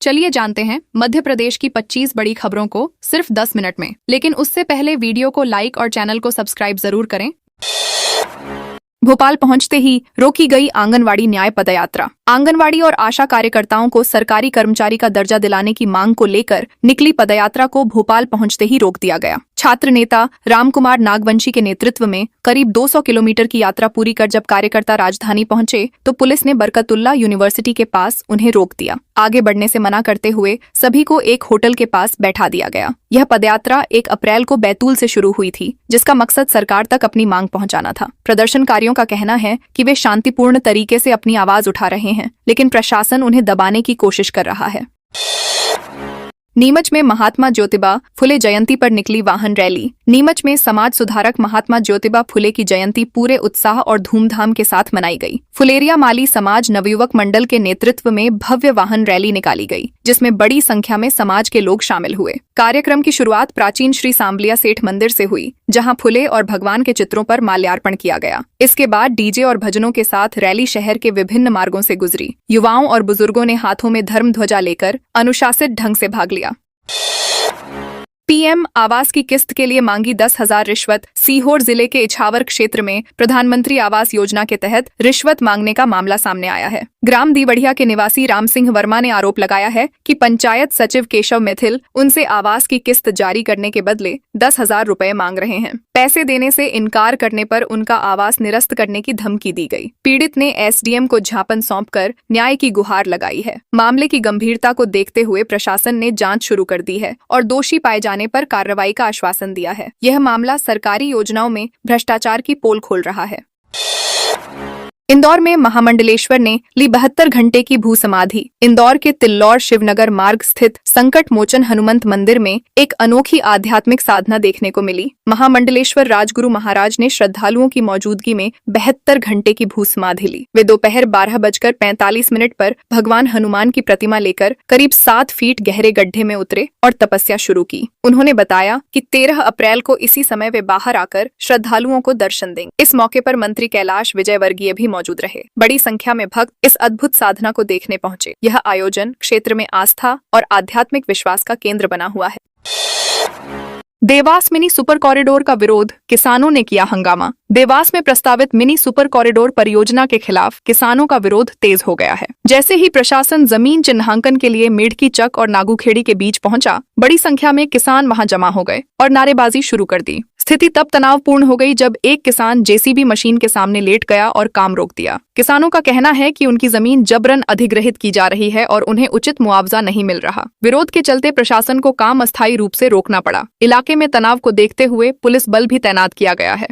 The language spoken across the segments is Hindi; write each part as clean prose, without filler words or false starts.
चलिए जानते हैं मध्य प्रदेश की 25 बड़ी खबरों को सिर्फ 10 मिनट में। लेकिन उससे पहले वीडियो को लाइक और चैनल को सब्सक्राइब जरूर करें। भोपाल पहुंचते ही रोकी गई आंगनवाड़ी न्याय पदयात्रा। आंगनवाड़ी और आशा कार्यकर्ताओं को सरकारी कर्मचारी का दर्जा दिलाने की मांग को लेकर निकली पदयात्रा को भोपाल पहुंचते ही रोक दिया गया। छात्र नेता रामकुमार नागवंशी के नेतृत्व में करीब 200 किलोमीटर की यात्रा पूरी कर जब कार्यकर्ता राजधानी पहुंचे तो पुलिस ने बरकतुल्ला यूनिवर्सिटी के पास उन्हें रोक दिया। आगे बढ़ने से मना करते हुए सभी को एक होटल के पास बैठा दिया गया। यह पदयात्रा 1 अप्रैल को बैतूल से शुरू हुई थी, जिसका मकसद सरकार तक अपनी मांग पहुंचाना था। प्रदर्शनकारियों का कहना है कि वे शांतिपूर्ण तरीके से अपनी आवाज उठा रहे हैं, लेकिन प्रशासन उन्हें दबाने की कोशिश कर रहा है। नीमच में महात्मा ज्योतिबा फुले जयंती पर निकली वाहन रैली। नीमच में समाज सुधारक महात्मा ज्योतिबा फुले की जयंती पूरे उत्साह और धूमधाम के साथ मनाई गई। फुलेरिया माली समाज नवयुवक मंडल के नेतृत्व में भव्य वाहन रैली निकाली गई, जिसमें बड़ी संख्या में समाज के लोग शामिल हुए। कार्यक्रम की शुरुआत प्राचीन श्री सांबलिया सेठ मंदिर से हुई, जहां फुले और भगवान के चित्रों पर माल्यार्पण किया गया। इसके बाद डीजे और भजनों के साथ रैली शहर के विभिन्न मार्गों से गुजरी। युवाओं और बुजुर्गों ने हाथों में धर्म ध्वजा लेकर अनुशासित ढंग से भाग लिया। पीएम आवास की किस्त के लिए मांगी 10,000 रिश्वत। सीहोर जिले के इछावर क्षेत्र में प्रधानमंत्री आवास योजना के तहत रिश्वत मांगने का मामला सामने आया है। ग्राम दीवढ़िया के निवासी राम सिंह वर्मा ने आरोप लगाया है कि पंचायत सचिव केशव मिथिल उनसे आवास की किस्त जारी करने के बदले 10,000 रुपए मांग रहे हैं। पैसे देने से इनकार करने पर उनका आवास निरस्त करने की धमकी दी गई। पीड़ित ने एसडीएम को ज्ञापन सौंपकर न्याय की गुहार लगाई है। मामले की गंभीरता को देखते हुए प्रशासन ने जांच शुरू कर दी है और दोषी पाए जाने पर कार्रवाई का आश्वासन दिया है। यह मामला सरकारी योजनाओं में भ्रष्टाचार की पोल खोल रहा है। इंदौर में महामंडलेश्वर ने ली 72 घंटे की भू समाधि। इंदौर के तिल्लौर शिवनगर मार्ग स्थित संकट मोचन हनुमंत मंदिर में एक अनोखी आध्यात्मिक साधना देखने को मिली। महामंडलेश्वर राजगुरु महाराज ने श्रद्धालुओं की मौजूदगी में 72 घंटे की भू समाधि ली। वे दोपहर 12:45 पर भगवान हनुमान की प्रतिमा लेकर करीब 7 फीट गहरे गड्ढे में उतरे और तपस्या शुरू की। उन्होंने बताया कि 13 अप्रैल को इसी समय वे बाहर आकर श्रद्धालुओं को दर्शन देंगे। इस मौके पर मंत्री कैलाश विजयवर्गीय भी मौजूद रहे। बड़ी संख्या में भक्त इस अद्भुत साधना को देखने पहुंचे। यह आयोजन क्षेत्र में आस्था और आध्यात्मिक विश्वास का केंद्र बना हुआ है। देवास मिनी सुपर कॉरिडोर का विरोध, किसानों ने किया हंगामा। देवास में प्रस्तावित मिनी सुपर कॉरिडोर परियोजना के खिलाफ किसानों का विरोध तेज हो गया है। जैसे ही प्रशासन जमीन चिन्हांकन के लिए मेढकी चक और नागूखेड़ी के बीच पहुंचा, बड़ी संख्या में किसान वहां जमा हो गए और नारेबाजी शुरू कर दी। स्थिति तब तनावपूर्ण हो गई जब एक किसान जेसीबी मशीन के सामने लेट गया और काम रोक दिया। किसानों का कहना है कि उनकी जमीन जबरन अधिग्रहित की जा रही है और उन्हें उचित मुआवजा नहीं मिल रहा। विरोध के चलते प्रशासन को काम अस्थायी रूप से रोकना पड़ा। इलाके में तनाव को देखते हुए पुलिस बल भी तैनात किया गया है।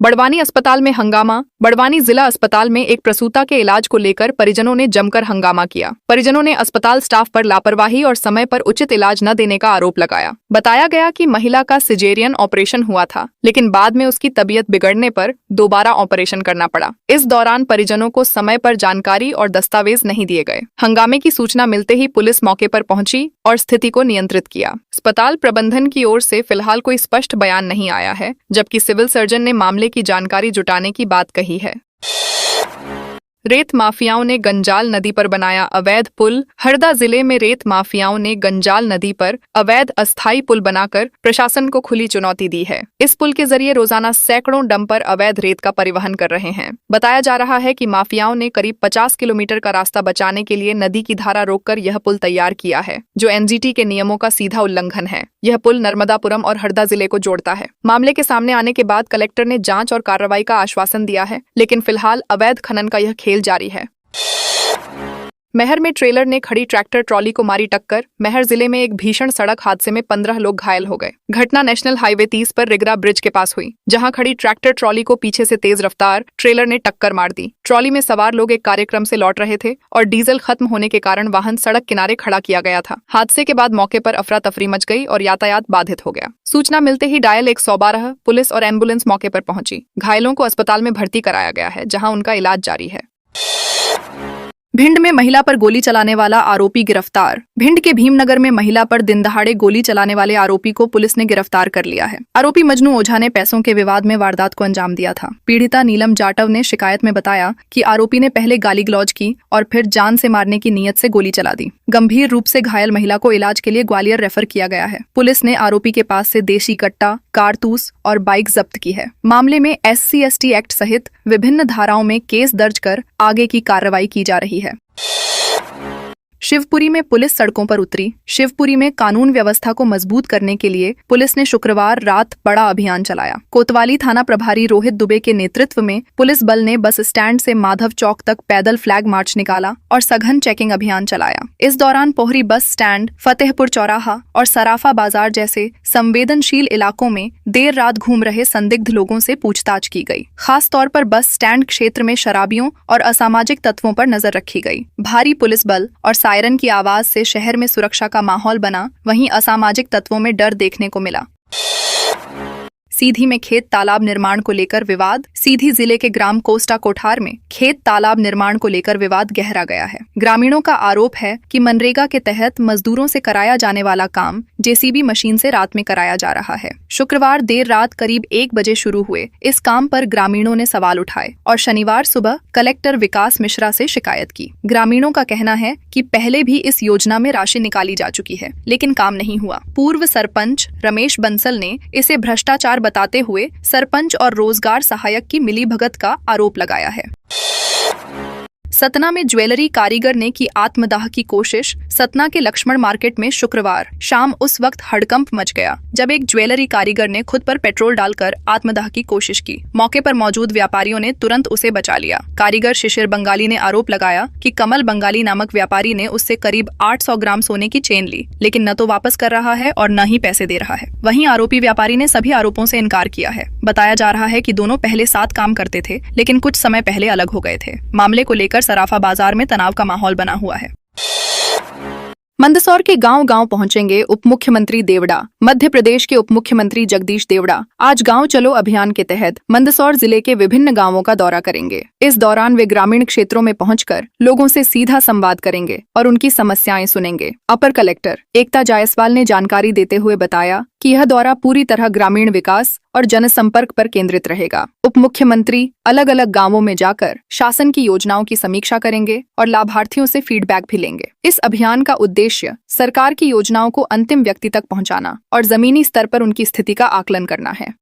बड़वानी अस्पताल में हंगामा। बड़वानी जिला अस्पताल में एक प्रसूता के इलाज को लेकर परिजनों ने जमकर हंगामा किया। परिजनों ने अस्पताल स्टाफ पर लापरवाही और समय पर उचित इलाज न देने का आरोप लगाया। बताया गया कि महिला का सिजेरियन ऑपरेशन हुआ था, लेकिन बाद में उसकी तबीयत बिगड़ने पर दोबारा ऑपरेशन करना पड़ा। इस दौरान परिजनों को समय पर जानकारी और दस्तावेज नहीं दिए गए। हंगामे की सूचना मिलते ही पुलिस मौके पर पहुंची और स्थिति को नियंत्रित किया। अस्पताल प्रबंधन की ओर से फिलहाल कोई स्पष्ट बयान नहीं आया है, जबकि सिविल सर्जन ने मामले की जानकारी जुटाने की बात कही है। रेत माफियाओं ने गंजाल नदी पर बनाया अवैध पुल। हरदा जिले में रेत माफियाओं ने गंजाल नदी पर अवैध अस्थायी पुल बनाकर प्रशासन को खुली चुनौती दी है। इस पुल के जरिए रोजाना सैकड़ों डंपर अवैध रेत का परिवहन कर रहे हैं। बताया जा रहा है कि माफियाओं ने करीब 50 किलोमीटर का रास्ता बचाने के लिए नदी की धारा रोककर यह पुल तैयार किया है, जो एनजीटी के नियमों का सीधा उल्लंघन है। यह पुल नर्मदापुरम और हरदा जिले को जोड़ता है। मामले के सामने आने के बाद कलेक्टर ने जांच और कार्रवाई का आश्वासन दिया है, लेकिन फिलहाल अवैध खनन का यह खेल जारी है। महर में ट्रेलर ने खड़ी ट्रैक्टर ट्रॉली को मारी टक्कर। महर जिले में एक भीषण सड़क हादसे में 15 लोग घायल हो गए। घटना नेशनल हाईवे 30 पर रिगरा ब्रिज के पास हुई, जहां खड़ी ट्रैक्टर ट्रॉली को पीछे से तेज रफ्तार ट्रेलर ने टक्कर मार दी। ट्रॉली में सवार लोग एक कार्यक्रम से लौट रहे थे और डीजल खत्म होने के कारण वाहन सड़क किनारे खड़ा किया गया था। हादसे के बाद मौके पर अफरा तफरी मच गई और यातायात बाधित हो गया। सूचना मिलते ही डायल 112 पुलिस और एम्बुलेंस मौके पर पहुंची। घायलों को अस्पताल में भर्ती कराया गया है, जहां उनका इलाज जारी है। भिंड में महिला पर गोली चलाने वाला आरोपी गिरफ्तार। भिंड के भीमनगर में महिला पर दिन दहाड़े गोली चलाने वाले आरोपी को पुलिस ने गिरफ्तार कर लिया है। आरोपी मजनू ओझा ने पैसों के विवाद में वारदात को अंजाम दिया था। पीड़िता नीलम जाटव ने शिकायत में बताया कि आरोपी ने पहले गाली गलौज की और फिर जान से मारने की नीयत से गोली चला दी। गंभीर रूप से घायल महिला को इलाज के लिए ग्वालियर रेफर किया गया है। पुलिस ने आरोपी के पास से देशी कट्टा, कारतूस और बाइक जब्त की है। मामले में SC/ST एक्ट सहित विभिन्न धाराओं में केस दर्ज कर आगे की कार्रवाई की जा रही है। शिवपुरी में पुलिस सड़कों पर उतरी। शिवपुरी में कानून व्यवस्था को मजबूत करने के लिए पुलिस ने शुक्रवार रात बड़ा अभियान चलाया। कोतवाली थाना प्रभारी रोहित दुबे के नेतृत्व में पुलिस बल ने बस स्टैंड से माधव चौक तक पैदल फ्लैग मार्च निकाला और सघन चेकिंग अभियान चलाया। इस दौरान पोहरी बस स्टैंड, फतेहपुर चौराहा और सराफा बाजार जैसे संवेदनशील इलाकों में देर रात घूम रहे संदिग्ध लोगों से पूछताछ की गई। खास तौर पर बस स्टैंड क्षेत्र में शराबियों और असामाजिक तत्वों पर नजर रखी गई। भारी पुलिस बल और सायरन की आवाज से शहर में सुरक्षा का माहौल बना, वहीं असामाजिक तत्वों में डर देखने को मिला। सीधी में खेत तालाब निर्माण को लेकर विवाद। सीधी जिले के ग्राम कोस्टा कोठार में खेत तालाब निर्माण को लेकर विवाद गहरा गया है। ग्रामीणों का आरोप है कि मनरेगा के तहत मजदूरों से कराया जाने वाला काम JCB मशीन से रात में कराया जा रहा है। शुक्रवार देर रात करीब 1 बजे शुरू हुए इस काम पर ग्रामीणों ने सवाल उठाए और शनिवार सुबह कलेक्टर विकास मिश्रा से शिकायत की। ग्रामीणों का कहना है कि पहले भी इस योजना में राशि निकाली जा चुकी है, लेकिन काम नहीं हुआ। पूर्व सरपंच रमेश बंसल ने इसे भ्रष्टाचार बताते हुए सरपंच और रोजगार सहायक की मिलीभगत का आरोप लगाया है। सतना में ज्वेलरी कारीगर ने की आत्मदाह की कोशिश। सतना के लक्ष्मण मार्केट में शुक्रवार शाम उस वक्त हड़कंप मच गया जब एक ज्वेलरी कारीगर ने खुद पर पेट्रोल डालकर आत्मदाह की कोशिश की। मौके पर मौजूद व्यापारियों ने तुरंत उसे बचा लिया। कारीगर शिशिर बंगाली ने आरोप लगाया कि कमल बंगाली नामक व्यापारी ने उससे करीब 800 ग्राम सोने की चेन ली, लेकिन न तो वापस कर रहा है और न ही पैसे दे रहा है। वहीं आरोपी व्यापारी ने सभी आरोपों से इनकार किया है। बताया जा रहा है कि दोनों पहले साथ काम करते थे, लेकिन कुछ समय पहले अलग हो गए थे। मामले को लेकर सराफा बाजार में तनाव का माहौल बना हुआ है। मंदसौर के गांव-गांव पहुंचेंगे उप मुख्यमंत्री देवड़ा। मध्य प्रदेश के उप मुख्यमंत्री जगदीश देवड़ा आज गांव चलो अभियान के तहत मंदसौर जिले के विभिन्न गांवों का दौरा करेंगे। इस दौरान वे ग्रामीण क्षेत्रों में पहुंचकर लोगों से सीधा संवाद करेंगे और उनकी समस्याएं सुनेंगे। अपर कलेक्टर एकता जायसवाल ने जानकारी देते हुए बताया कि यह दौरा पूरी तरह ग्रामीण विकास और जनसंपर्क पर केंद्रित रहेगा। उप मुख्यमंत्री अलग अलग गांवों में जाकर शासन की योजनाओं की समीक्षा करेंगे और लाभार्थियों से फीडबैक भी लेंगे। इस अभियान का उद्देश्य सरकार की योजनाओं को अंतिम व्यक्ति तक पहुंचाना और जमीनी स्तर पर उनकी स्थिति का आकलन करना है।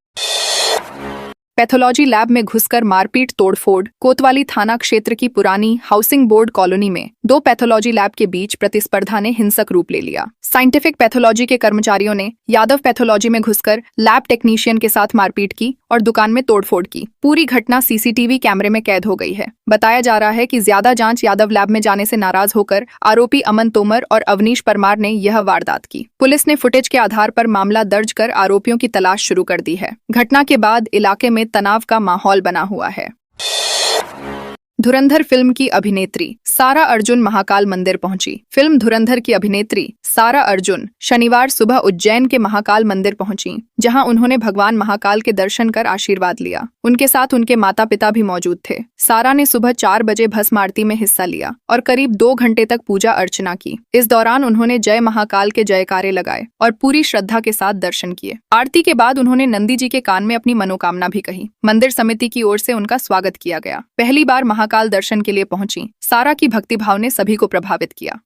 पैथोलॉजी लैब में घुसकर मारपीट तोड़फोड़। कोतवाली थाना क्षेत्र की पुरानी हाउसिंग बोर्ड कॉलोनी में 2 पैथोलॉजी लैब के बीच प्रतिस्पर्धा ने हिंसक रूप ले लिया। साइंटिफिक पैथोलॉजी के कर्मचारियों ने यादव पैथोलॉजी में घुसकर लैब टेक्नीशियन के साथ मारपीट की और दुकान में तोड़फोड़ की। पूरी घटना CCTV कैमरे में कैद हो गई है। बताया जा रहा है कि ज्यादा जांच यादव लैब में जाने से नाराज होकर आरोपी अमन तोमर और अवनीश परमार ने यह वारदात की। पुलिस ने फुटेज के आधार पर मामला दर्ज कर आरोपियों की तलाश शुरू कर दी है। घटना के बाद इलाके में तनाव का माहौल बना हुआ है। धुरंधर फिल्म की अभिनेत्री सारा अर्जुन महाकाल मंदिर पहुंची। फिल्म धुरंधर की अभिनेत्री सारा अर्जुन शनिवार सुबह उज्जैन के महाकाल मंदिर पहुंची, जहां उन्होंने भगवान महाकाल के दर्शन कर आशीर्वाद लिया। उनके साथ उनके माता पिता भी मौजूद थे। सारा ने सुबह 4 बजे भस्म आरती में हिस्सा लिया और करीब 2 घंटे तक पूजा अर्चना की। इस दौरान उन्होंने जय महाकाल के जयकारे लगाए और पूरी श्रद्धा के साथ दर्शन किए। आरती के बाद उन्होंने नंदी जी के कान में अपनी मनोकामना भी कही। मंदिर समिति की ओर से उनका स्वागत किया गया। पहली बार महाकाल दर्शन के लिए पहुंची सारा की भक्तिभाव ने सभी को प्रभावित किया।